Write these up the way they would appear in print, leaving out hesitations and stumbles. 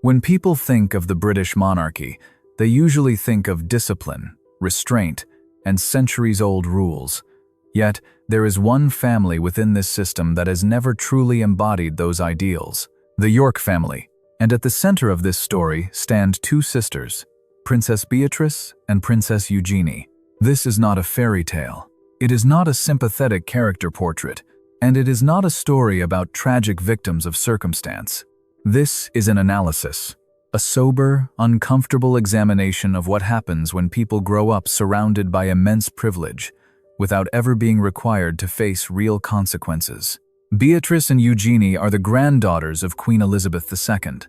When people think of the British monarchy, they usually think of discipline, restraint, and centuries-old rules. Yet, there is one family within this system that has never truly embodied those ideals: the York family. And at the center of this story stand two sisters, Princess Beatrice and Princess Eugenie. This is not a fairy tale. It is not a sympathetic character portrait, and it is not a story about tragic victims of circumstance. This is an analysis, a sober, uncomfortable examination of what happens when people grow up surrounded by immense privilege, without ever being required to face real consequences. Beatrice and Eugenie are the granddaughters of Queen Elizabeth II.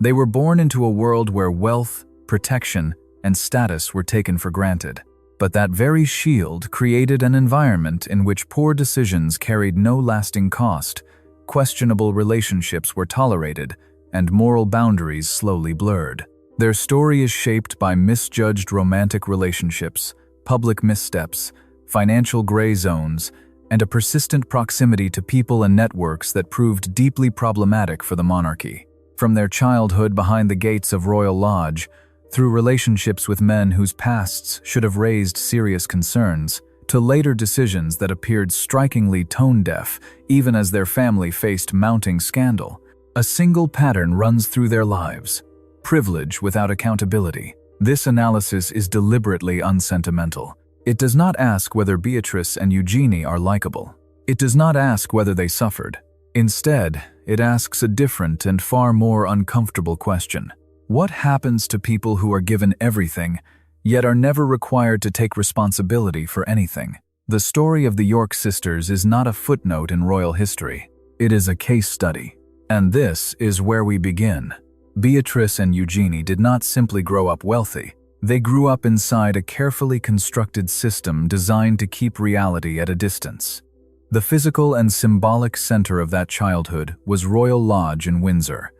They were born into a world where wealth, protection, and status were taken for granted. But that very shield created an environment in which poor decisions carried no lasting cost, questionable relationships were tolerated, and moral boundaries slowly blurred. Their story is shaped by misjudged romantic relationships, public missteps, financial gray zones, and a persistent proximity to people and networks that proved deeply problematic for the monarchy. From their childhood behind the gates of Royal Lodge, through relationships with men whose pasts should have raised serious concerns, to later decisions that appeared strikingly tone-deaf even as their family faced mounting scandal, a single pattern runs through their lives: privilege without accountability. This analysis is deliberately unsentimental. It does not ask whether Beatrice and Eugenie are likable. It does not ask whether they suffered. Instead, it asks a different and far more uncomfortable question. What happens to people who are given everything, yet are never required to take responsibility for anything? The story of the York sisters is not a footnote in royal history. It is a case study. And this is where we begin. Beatrice and Eugenie did not simply grow up wealthy. They grew up inside a carefully constructed system designed to keep reality at a distance. The physical and symbolic center of that childhood was Royal Lodge in Windsor,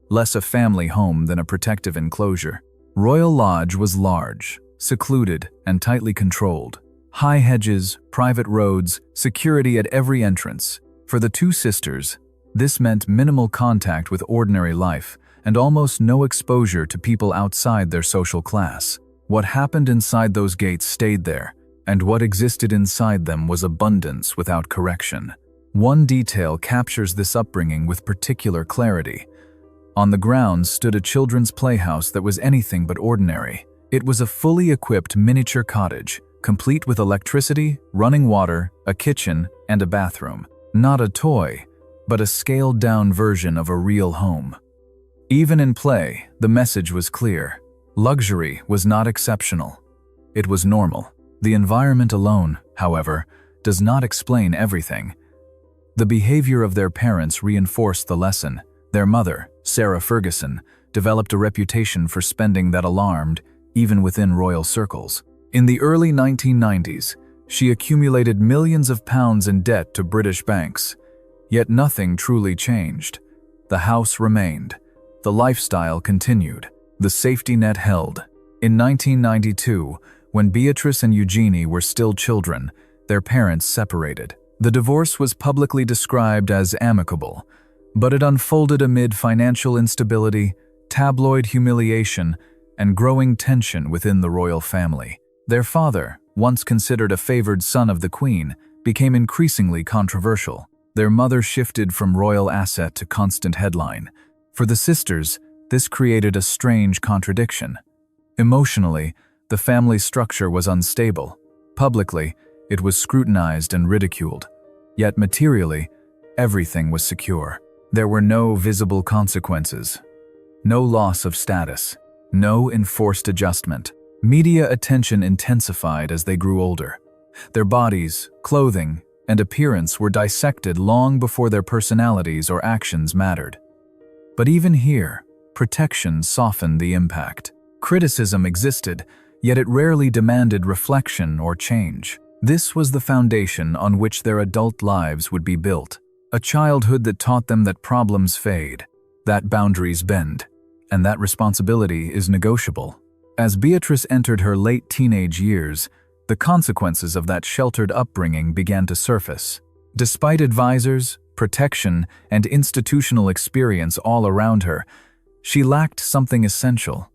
less a family home than a protective enclosure. Royal Lodge was large, secluded, and tightly controlled. High hedges, private roads, security at every entrance. For the two sisters, this meant minimal contact with ordinary life and almost no exposure to people outside their social class. What happened inside those gates stayed there, and what existed inside them was abundance without correction. One detail captures this upbringing with particular clarity. On the grounds stood a children's playhouse that was anything but ordinary. It was a fully equipped miniature cottage, complete with electricity, running water, a kitchen, and a bathroom. Not a toy, but a scaled-down version of a real home. Even in play, the message was clear. Luxury was not exceptional. It was normal. The environment alone, however, does not explain everything. The behavior of their parents reinforced the lesson. Their mother, Sarah Ferguson, developed a reputation for spending that alarmed, even within royal circles. In the early 1990s, she accumulated millions of pounds in debt to British banks. Yet nothing truly changed. The house remained. The lifestyle continued. The safety net held. In 1992, when Beatrice and Eugenie were still children, their parents separated. The divorce was publicly described as amicable, but it unfolded amid financial instability, tabloid humiliation, and growing tension within the royal family. Their father, once considered a favored son of the Queen, became increasingly controversial. Their mother shifted from royal asset to constant headline. For the sisters, this created a strange contradiction. Emotionally, the family structure was unstable. Publicly, it was scrutinized and ridiculed. Yet materially, everything was secure. There were no visible consequences, no loss of status, no enforced adjustment. Media attention intensified as they grew older. Their bodies, clothing, and appearance were dissected long before their personalities or actions mattered. But even here, protection softened the impact. Criticism existed, yet it rarely demanded reflection or change. This was the foundation on which their adult lives would be built. A childhood that taught them that problems fade, that boundaries bend, and that responsibility is negotiable. As Beatrice entered her late teenage years, the consequences of that sheltered upbringing began to surface. Despite advisors, protection, and institutional experience all around her, She lacked something essential: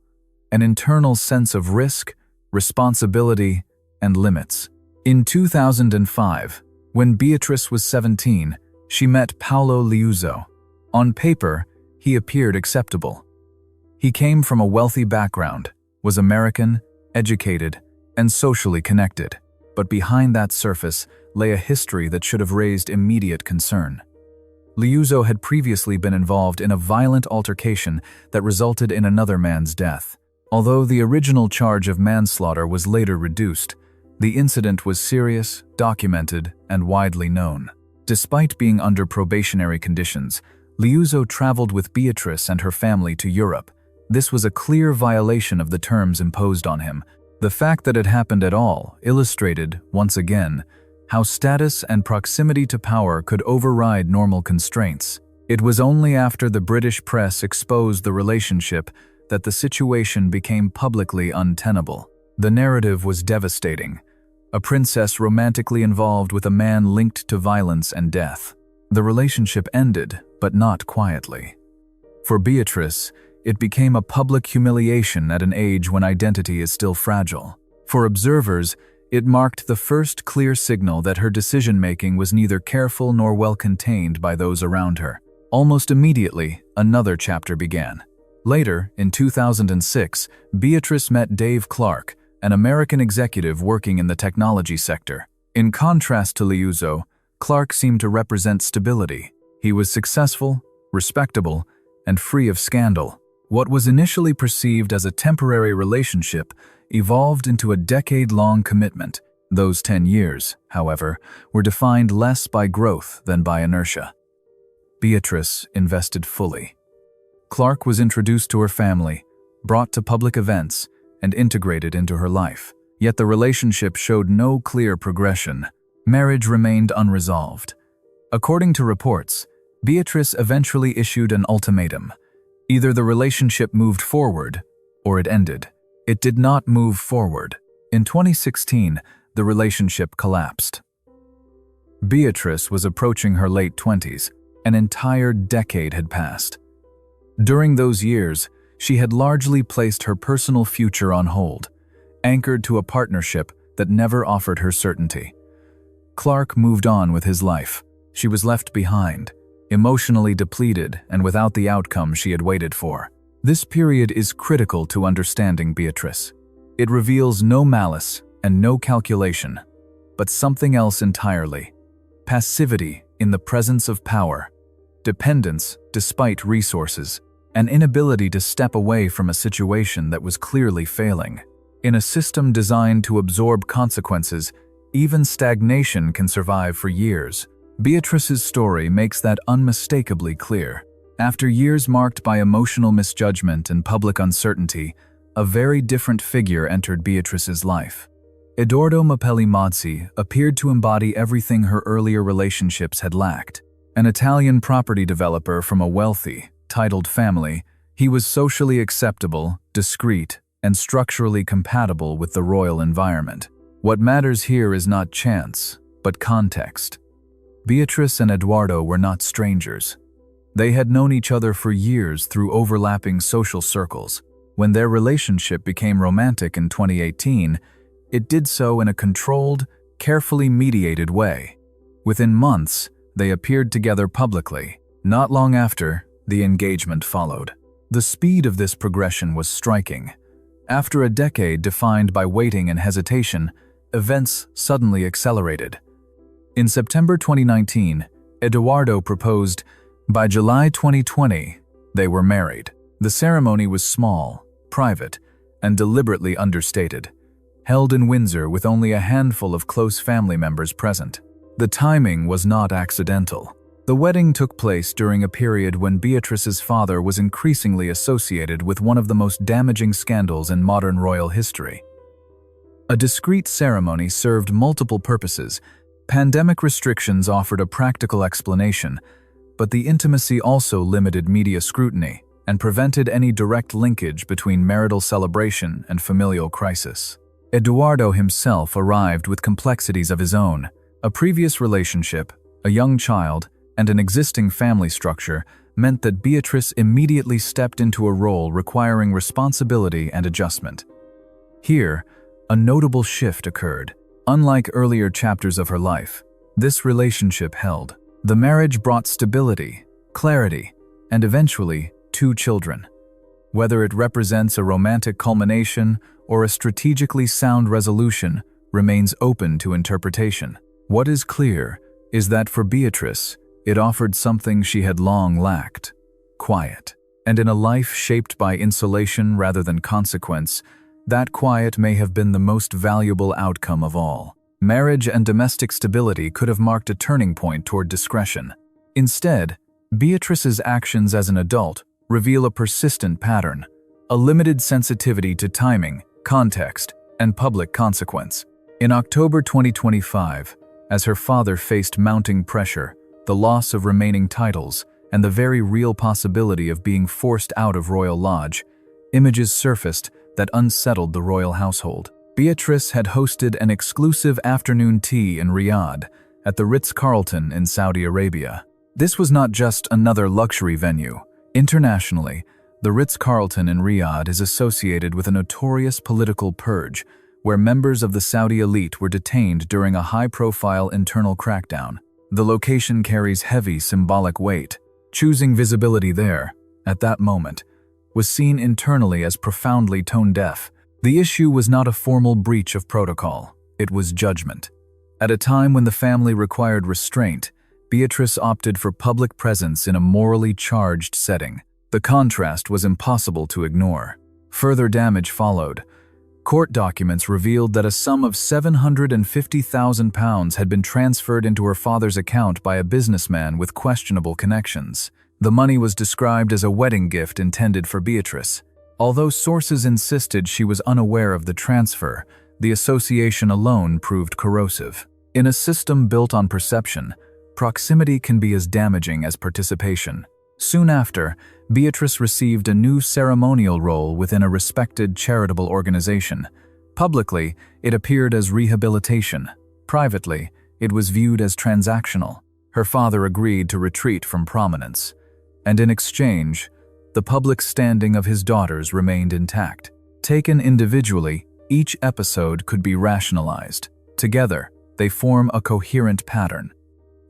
an internal sense of risk, responsibility, and limits. In 2005, when Beatrice was 17, she met Paulo Leuzo. On paper, he appeared acceptable. He came from a wealthy background, was American, educated, and socially connected. But behind that surface lay a history that should have raised immediate concern. Leuzo had previously been involved in a violent altercation that resulted in another man's death. Although the original charge of manslaughter was later reduced, the incident was serious, documented, and widely known. Despite being under probationary conditions, Leuzo traveled with Beatrice and her family to Europe. This was a clear violation of the terms imposed on him. The fact that it happened at all illustrated, once again, how status and proximity to power could override normal constraints. It was only after the British press exposed the relationship that the situation became publicly untenable. The narrative was devastating: a princess romantically involved with a man linked to violence and death. The relationship ended, but not quietly. For Beatrice, it became a public humiliation at an age when identity is still fragile. For observers, it marked the first clear signal that her decision-making was neither careful nor well contained by those around her. Almost immediately, another chapter began. Later, in 2006, Beatrice met Dave Clark, an American executive working in the technology sector. In contrast to Leuzo, Clark seemed to represent stability. He was successful, respectable, and free of scandal. What was initially perceived as a temporary relationship evolved into a decade-long commitment. Those 10 years, however, were defined less by growth than by inertia. Beatrice invested fully. Clark was introduced to her family, brought to public events, and integrated into her life. Yet the relationship showed no clear progression. Marriage remained unresolved. According to reports, Beatrice eventually issued an ultimatum. Either the relationship moved forward, or it ended. It did not move forward. In 2016, the relationship collapsed. Beatrice was approaching her late 20s. An entire decade had passed. During those years, she had largely placed her personal future on hold, anchored to a partnership that never offered her certainty. Clark moved on with his life. She was left behind, emotionally depleted and without the outcome she had waited for. This period is critical to understanding Beatrice. It reveals no malice and no calculation, but something else entirely: passivity in the presence of power, dependence despite resources, an inability to step away from a situation that was clearly failing. In a system designed to absorb consequences, even stagnation can survive for years. Beatrice's story makes that unmistakably clear. After years marked by emotional misjudgment and public uncertainty, a very different figure entered Beatrice's life. Edoardo Mapelli appeared to embody everything her earlier relationships had lacked. An Italian property developer from a wealthy, titled family, he was socially acceptable, discreet, and structurally compatible with the royal environment. What matters here is not chance, but context. Beatrice and Edoardo were not strangers. They had known each other for years through overlapping social circles. When their relationship became romantic in 2018, it did so in a controlled, carefully mediated way. Within months, they appeared together publicly. Not long after, the engagement followed. The speed of this progression was striking. After a decade defined by waiting and hesitation, events suddenly accelerated. In September 2019, Edoardo proposed. By July 2020, they were married. The ceremony was small, private, and deliberately understated, held in Windsor with only a handful of close family members present. The timing was not accidental. The wedding took place during a period when Beatrice's father was increasingly associated with one of the most damaging scandals in modern royal history. A discreet ceremony served multiple purposes. Pandemic restrictions offered a practical explanation, but the intimacy also limited media scrutiny and prevented any direct linkage between marital celebration and familial crisis. Edoardo himself arrived with complexities of his own. A previous relationship, a young child, and an existing family structure meant that Beatrice immediately stepped into a role requiring responsibility and adjustment. Here, a notable shift occurred. Unlike earlier chapters of her life, this relationship held. The marriage brought stability, clarity, and eventually 2 children. Whether it represents a romantic culmination or a strategically sound resolution remains open to interpretation. What is clear is that for Beatrice, it offered something she had long lacked: quiet. And in a life shaped by insulation rather than consequence, that quiet may have been the most valuable outcome of all. Marriage and domestic stability could have marked a turning point toward discretion. Instead, Beatrice's actions as an adult reveal a persistent pattern, a limited sensitivity to timing, context, and public consequence. In October 2025, as her father faced mounting pressure, the loss of remaining titles, and the very real possibility of being forced out of Royal Lodge, images surfaced that unsettled the royal household. Beatrice had hosted an exclusive afternoon tea in Riyadh at the Ritz-Carlton in Saudi Arabia. This was not just another luxury venue. Internationally, the Ritz-Carlton in Riyadh is associated with a notorious political purge, where members of the Saudi elite were detained during a high-profile internal crackdown. The location carries heavy symbolic weight. Choosing visibility there, at that moment, was seen internally as profoundly tone-deaf. The issue was not a formal breach of protocol, it was judgment. At a time when the family required restraint, Beatrice opted for public presence in a morally charged setting. The contrast was impossible to ignore. Further damage followed. Court documents revealed that a sum of £750,000 had been transferred into her father's account by a businessman with questionable connections. The money was described as a wedding gift intended for Beatrice. Although sources insisted she was unaware of the transfer, the association alone proved corrosive. In a system built on perception, proximity can be as damaging as participation. Soon after, Beatrice received a new ceremonial role within a respected charitable organization. Publicly, it appeared as rehabilitation. Privately, it was viewed as transactional. Her father agreed to retreat from prominence. And in exchange, the public standing of his daughters remained intact. Taken individually, each episode could be rationalized. Together, they form a coherent pattern.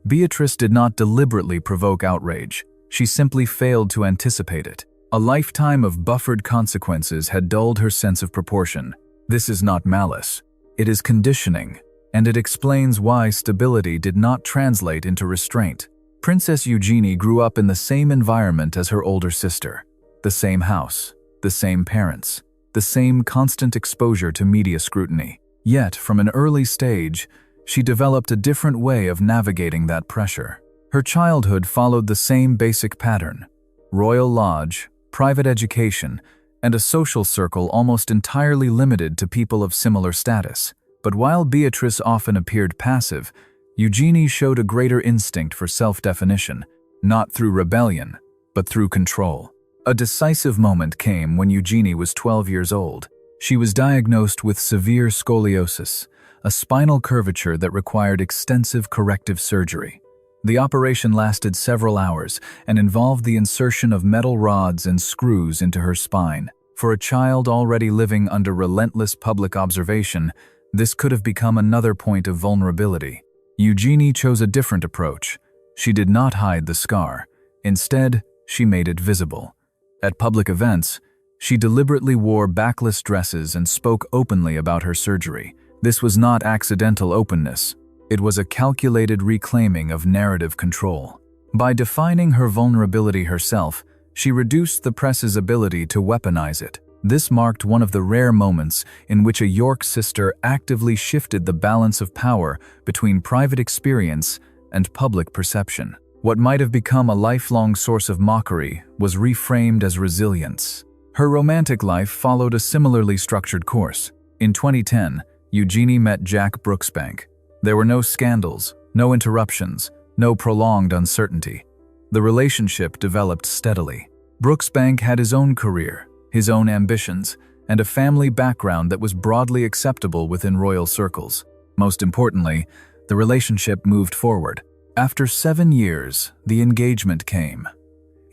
Beatrice did not deliberately provoke outrage. She simply failed to anticipate it. A lifetime of buffered consequences had dulled her sense of proportion. This is not malice. It is conditioning, and it explains why stability did not translate into restraint. Princess Eugenie grew up in the same environment as her older sister. The same house, the same parents, the same constant exposure to media scrutiny. Yet, from an early stage, she developed a different way of navigating that pressure. Her childhood followed the same basic pattern: Royal Lodge, private education, and a social circle almost entirely limited to people of similar status. But while Beatrice often appeared passive, Eugenie showed a greater instinct for self-definition, not through rebellion, but through control. A decisive moment came when Eugenie was 12 years old. She was diagnosed with severe scoliosis, a spinal curvature that required extensive corrective surgery. The operation lasted several hours and involved the insertion of metal rods and screws into her spine. For a child already living under relentless public observation, this could have become another point of vulnerability. Eugenie chose a different approach. She did not hide the scar. Instead, she made it visible. At public events, she deliberately wore backless dresses and spoke openly about her surgery. This was not accidental openness. It was a calculated reclaiming of narrative control. By defining her vulnerability herself, she reduced the press's ability to weaponize it. This marked one of the rare moments in which a York sister actively shifted the balance of power between private experience and public perception. What might have become a lifelong source of mockery was reframed as resilience. Her romantic life followed a similarly structured course. In 2010, Eugenie met Jack Brooksbank. There were no scandals, no interruptions, no prolonged uncertainty. The relationship developed steadily. Brooksbank had his own career, his own ambitions, and a family background that was broadly acceptable within royal circles. Most importantly, the relationship moved forward. After 7 years, the engagement came.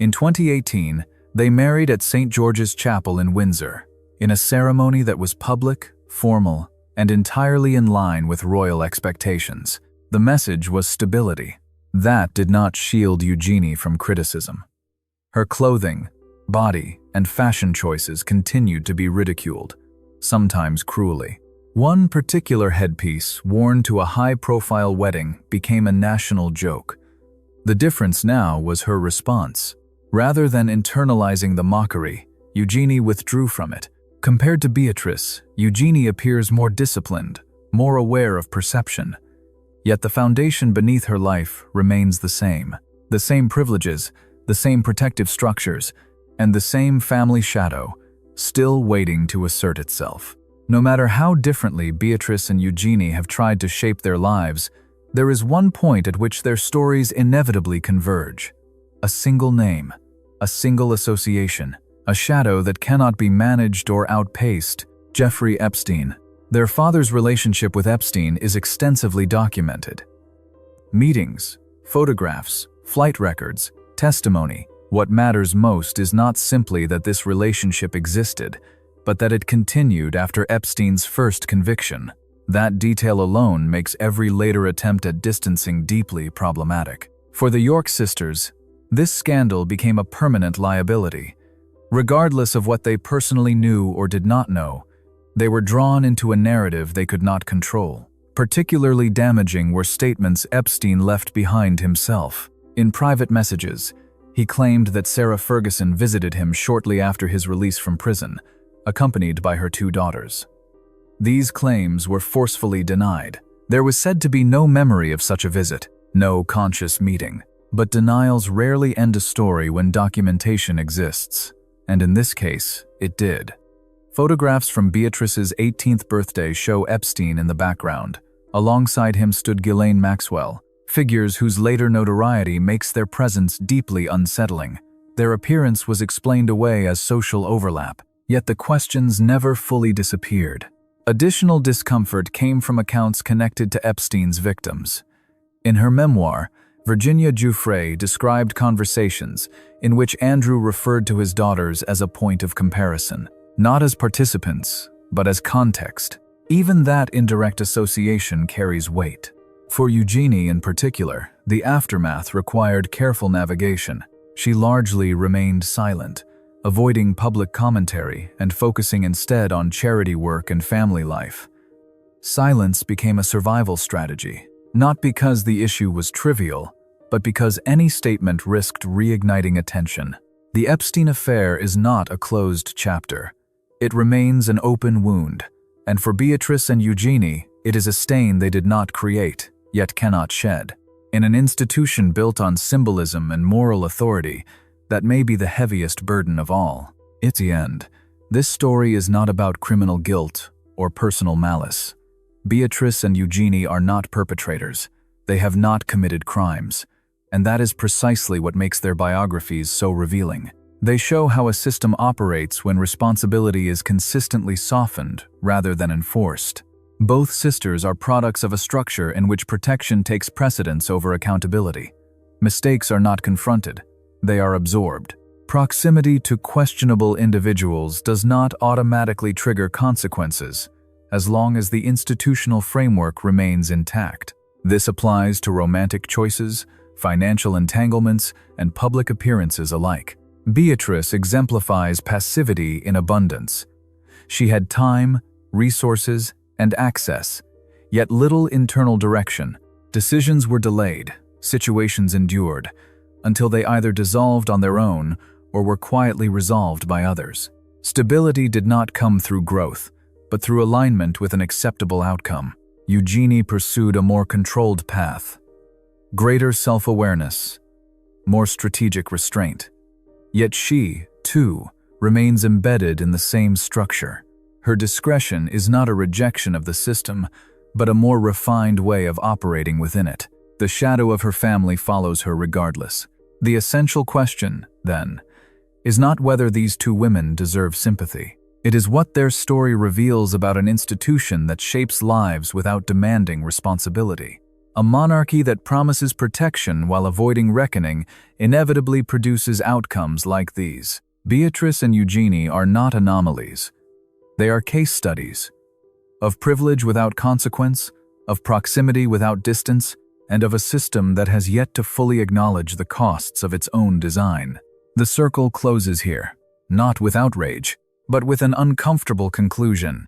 In 2018, they married at St. George's Chapel in Windsor, in a ceremony that was public, formal, and entirely in line with royal expectations. The message was stability. That did not shield Eugenie from criticism. Her clothing, body, and fashion choices continued to be ridiculed, sometimes cruelly. One particular headpiece, worn to a high-profile wedding, became a national joke. The difference now was her response. Rather than internalizing the mockery, Eugenie withdrew from it. Compared to Beatrice, Eugenie appears more disciplined, more aware of perception. Yet the foundation beneath her life remains the same. The same privileges, the same protective structures, and the same family shadow, still waiting to assert itself. No matter how differently Beatrice and Eugenie have tried to shape their lives, there is one point at which their stories inevitably converge. A single name, a single association, a shadow that cannot be managed or outpaced: Jeffrey Epstein. Their father's relationship with Epstein is extensively documented. Meetings, photographs, flight records, testimony. What matters most is not simply that this relationship existed, but that it continued after Epstein's first conviction. That detail alone makes every later attempt at distancing deeply problematic. For the York sisters, this scandal became a permanent liability. Regardless of what they personally knew or did not know, they were drawn into a narrative they could not control. Particularly damaging were statements Epstein left behind himself. In private messages, he claimed that Sarah Ferguson visited him shortly after his release from prison, accompanied by her 2 daughters. These claims were forcefully denied. There was said to be no memory of such a visit, no conscious meeting. But denials rarely end a story when documentation exists, and in this case, it did. Photographs from Beatrice's 18th birthday show Epstein in the background. Alongside him stood Ghislaine Maxwell, figures whose later notoriety makes their presence deeply unsettling. Their appearance was explained away as social overlap, yet the questions never fully disappeared. Additional discomfort came from accounts connected to Epstein's victims. In her memoir, Virginia Giuffre described conversations in which Andrew referred to his daughters as a point of comparison, not as participants, but as context. Even that indirect association carries weight. For Eugenie in particular, the aftermath required careful navigation. She largely remained silent, avoiding public commentary and focusing instead on charity work and family life. Silence became a survival strategy. Not because the issue was trivial, but because any statement risked reigniting attention. The Epstein affair is not a closed chapter. It remains an open wound, and for Beatrice and Eugenie, it is a stain they did not create, yet cannot shed. In an institution built on symbolism and moral authority, that may be the heaviest burden of all. It's the end. This story is not about criminal guilt or personal malice. Beatrice and Eugenie are not perpetrators. They have not committed crimes. And that is precisely what makes their biographies so revealing. They show how a system operates when responsibility is consistently softened rather than enforced. Both sisters are products of a structure in which protection takes precedence over accountability. Mistakes are not confronted. They are absorbed. Proximity to questionable individuals does not automatically trigger consequences, as long as the institutional framework remains intact. This applies to romantic choices, financial entanglements, and public appearances alike. Beatrice exemplifies passivity in abundance. She had time, resources, and access, yet little internal direction. Decisions were delayed, situations endured, until they either dissolved on their own or were quietly resolved by others. Stability did not come through growth, but through alignment with an acceptable outcome. Eugenie pursued a more controlled path. Greater self-awareness, more strategic restraint. Yet she, too, remains embedded in the same structure. Her discretion is not a rejection of the system, but a more refined way of operating within it. The shadow of her family follows her regardless. The essential question, then, is not whether these 2 women deserve sympathy. It is what their story reveals about an institution that shapes lives without demanding responsibility. A monarchy that promises protection while avoiding reckoning inevitably produces outcomes like these. Beatrice and Eugenie are not anomalies. They are case studies of privilege without consequence, of proximity without distance, and of a system that has yet to fully acknowledge the costs of its own design. The circle closes here, not with outrage, but with an uncomfortable conclusion.